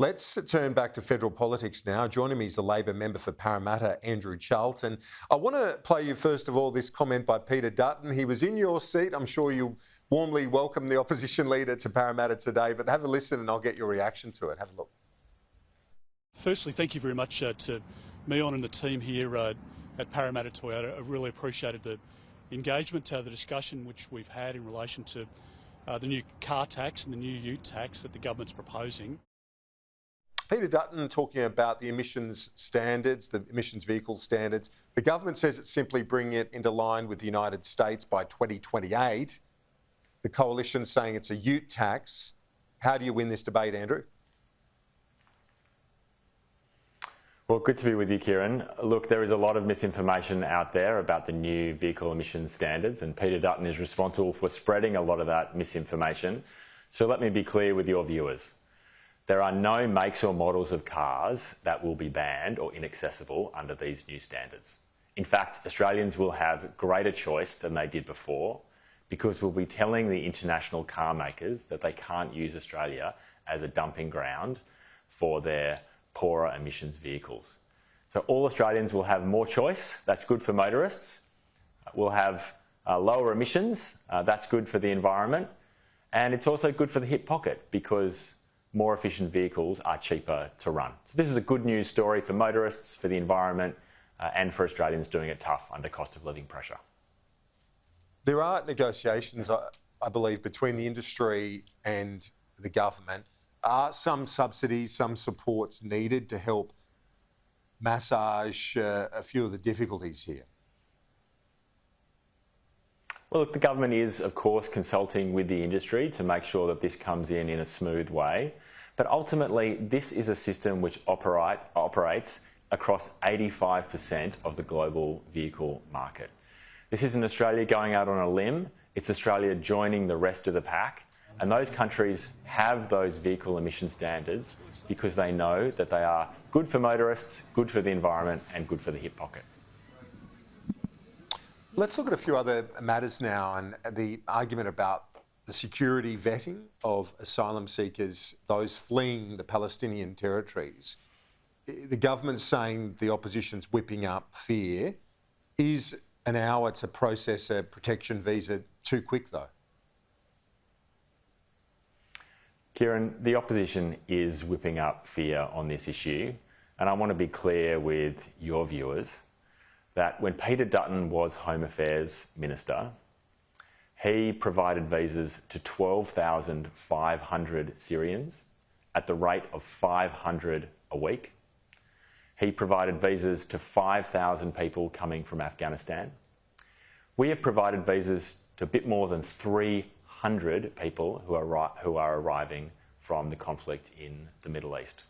Let's turn back to federal politics now. Joining me is the Labor member for Parramatta, Andrew Charlton. I want to play you, first of all, this comment by Peter Dutton. He was in your seat. I'm sure you warmly welcome the opposition leader to Parramatta today, but have a listen and I'll get your reaction to it. Have a look. Firstly, thank you very much to Meon and the team here at Parramatta Toyota. I really appreciated the engagement, the discussion which we've had in relation to the new car tax and the new ute tax that the government's proposing. Peter Dutton talking about the emissions standards, the emissions vehicle standards. The government says it's simply bringing it into line with the United States by 2028. The coalition's saying it's a ute tax. How do you win this debate, Andrew? Well, good to be with you, Kieran. Look, there is a lot of misinformation out there about the new vehicle emissions standards, and Peter Dutton is responsible for spreading a lot of that misinformation. So let me be clear with your viewers. There are no makes or models of cars that will be banned or inaccessible under these new standards. In fact, Australians will have greater choice than they did before because we'll be telling the international car makers that they can't use Australia as a dumping ground for their poorer emissions vehicles. So all Australians will have more choice. That's good for motorists. We'll have lower emissions. That's good for the environment. And it's also good for the hip pocket because more efficient vehicles are cheaper to run. So this is a good news story for motorists, for the environment, and for Australians doing it tough under cost of living pressure. There are negotiations, I believe, between the industry and the government. Are some subsidies, some supports needed to help massage a few of the difficulties here? Well, look, the government is, of course, consulting with the industry to make sure that this comes in a smooth way. But ultimately, this is a system which operates across 85% of the global vehicle market. This isn't Australia going out on a limb. It's Australia joining the rest of the pack. And those countries have those vehicle emission standards because they know that they are good for motorists, good for the environment, and good for the hip pocket. Let's look at a few other matters now, and the argument about the security vetting of asylum seekers, those fleeing the Palestinian territories. The government's saying the opposition's whipping up fear. Is an hour to process a protection visa too quick, though? Kieran, the opposition is whipping up fear on this issue, and I want to be clear with your viewers that when Peter Dutton was Home Affairs Minister, he provided visas to 12,500 Syrians at the rate of 500 a week. He provided visas to 5,000 people coming from Afghanistan. We have provided visas to a bit more than 300 people who are arriving from the conflict in the Middle East.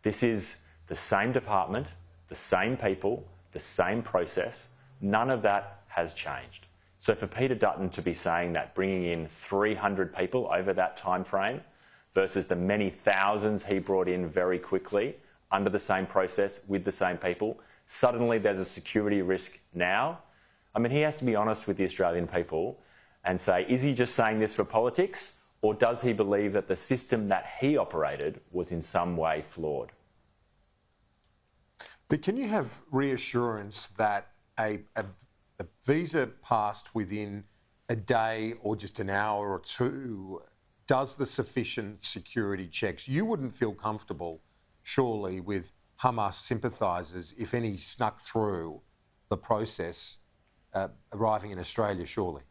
This is the same department, the same people, the same process. None of that has changed. So for Peter Dutton to be saying that bringing in 300 people over that time frame versus the many thousands he brought in very quickly under the same process with the same people, suddenly there's a security risk now. I mean, he has to be honest with the Australian people and say, is he just saying this for politics, or does he believe that the system that he operated was in some way flawed? But can you have reassurance that a visa passed within a day or just an hour or two does the sufficient security checks? You wouldn't feel comfortable, surely, with Hamas sympathisers, if any snuck through the process, arriving in Australia, surely?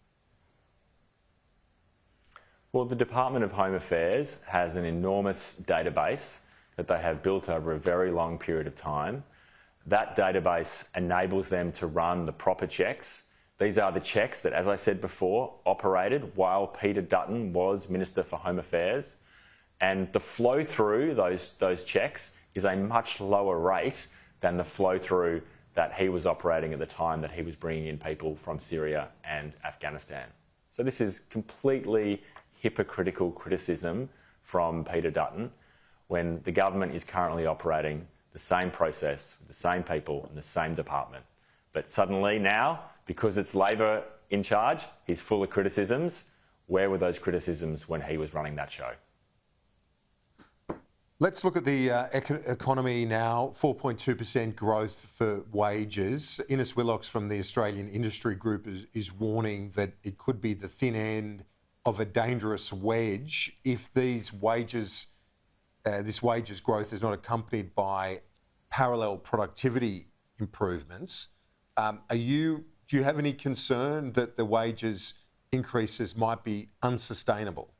Well, the Department of Home Affairs has an enormous database that they have built over a very long period of time. That database enables them to run the proper checks. These are the checks that, as I said before, operated while Peter Dutton was Minister for Home Affairs. And the flow through those checks is a much lower rate than the flow through that he was operating at the time that he was bringing in people from Syria and Afghanistan. So this is completely hypocritical criticism from Peter Dutton when the government is currently operating the same process, the same people in the same department. But suddenly now, because it's Labor in charge, he's full of criticisms. Where were those criticisms when he was running that show? Let's look at the economy now. 4.2% growth for wages. Innes Willocks from the Australian Industry Group is warning that it could be the thin end of a dangerous wedge if this wages growth is not accompanied by parallel productivity improvements. Do you have any concern that the wages increases might be unsustainable?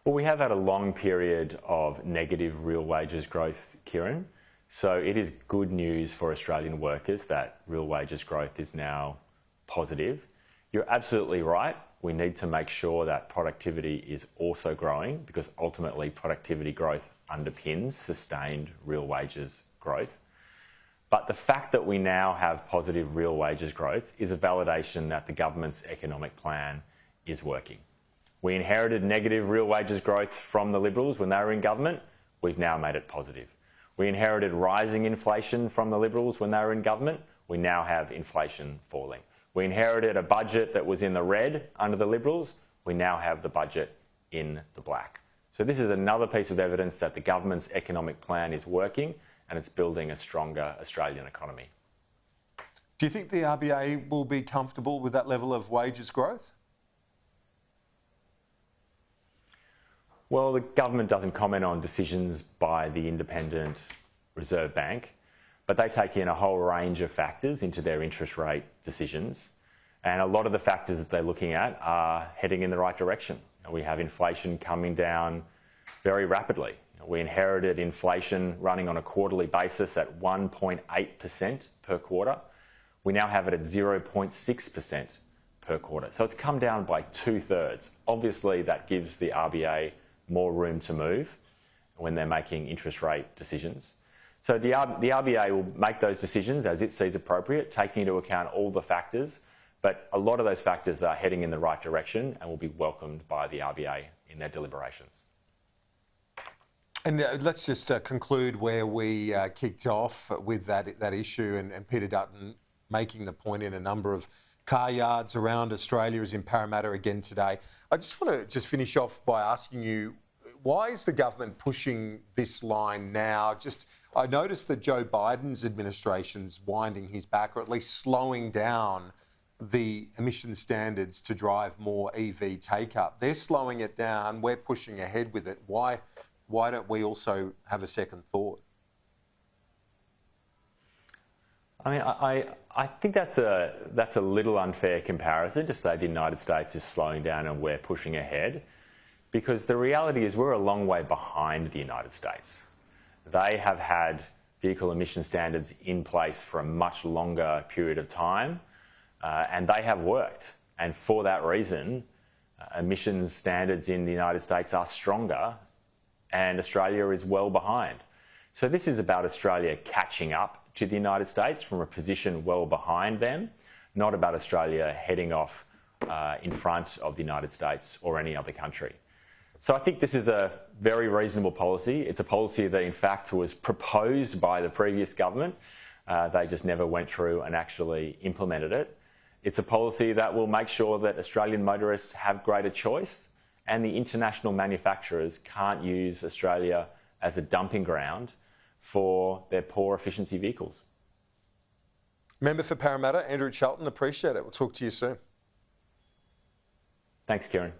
Well, we have had a long period of negative real wages growth, Kieran. So it is good news for Australian workers that real wages growth is now positive. You're absolutely right. We need to make sure that productivity is also growing because ultimately productivity growth underpins sustained real wages growth. But the fact that we now have positive real wages growth is a validation that the government's economic plan is working. We inherited negative real wages growth from the Liberals when they were in government. We've now made it positive. We inherited rising inflation from the Liberals when they were in government. We now have inflation falling. We inherited a budget that was in the red under the Liberals. We now have the budget in the black. So this is another piece of evidence that the government's economic plan is working and it's building a stronger Australian economy. Do you think the RBA will be comfortable with that level of wages growth? Well, the government doesn't comment on decisions by the Independent Reserve Bank, but they take in a whole range of factors into their interest rate decisions. And a lot of the factors that they're looking at are heading in the right direction. We have inflation coming down very rapidly. We inherited inflation running on a quarterly basis at 1.8% per quarter. We now have it at 0.6% per quarter. So it's come down by 2/3. Obviously, that gives the RBA more room to move when they're making interest rate decisions. So the RBA will make those decisions as it sees appropriate, taking into account all the factors, but a lot of those factors are heading in the right direction and will be welcomed by the RBA in their deliberations. And let's just conclude where we kicked off with that issue and Peter Dutton making the point in a number of car yards around Australia is in Parramatta again today. I just want to finish off by asking you, why is the government pushing this line now? I noticed that Joe Biden's administration's winding his back, or at least slowing down the emission standards to drive more EV take-up. They're slowing it down. We're pushing ahead with it. Why don't we also have a second thought? I mean, I think that's a little unfair comparison to say the United States is slowing down and we're pushing ahead, because the reality is we're a long way behind the United States. They have had vehicle emission standards in place for a much longer period of time, and they have worked. And for that reason, emissions standards in the United States are stronger, and Australia is well behind. So this is about Australia catching up to the United States from a position well behind them, not about Australia heading off in front of the United States or any other country. So I think this is a very reasonable policy. It's a policy that in fact was proposed by the previous government. They just never went through and actually implemented it. It's a policy that will make sure that Australian motorists have greater choice and the international manufacturers can't use Australia as a dumping ground for their poor efficiency vehicles. Member for Parramatta, Andrew Charlton, appreciate it. We'll talk to you soon. Thanks, Kieran.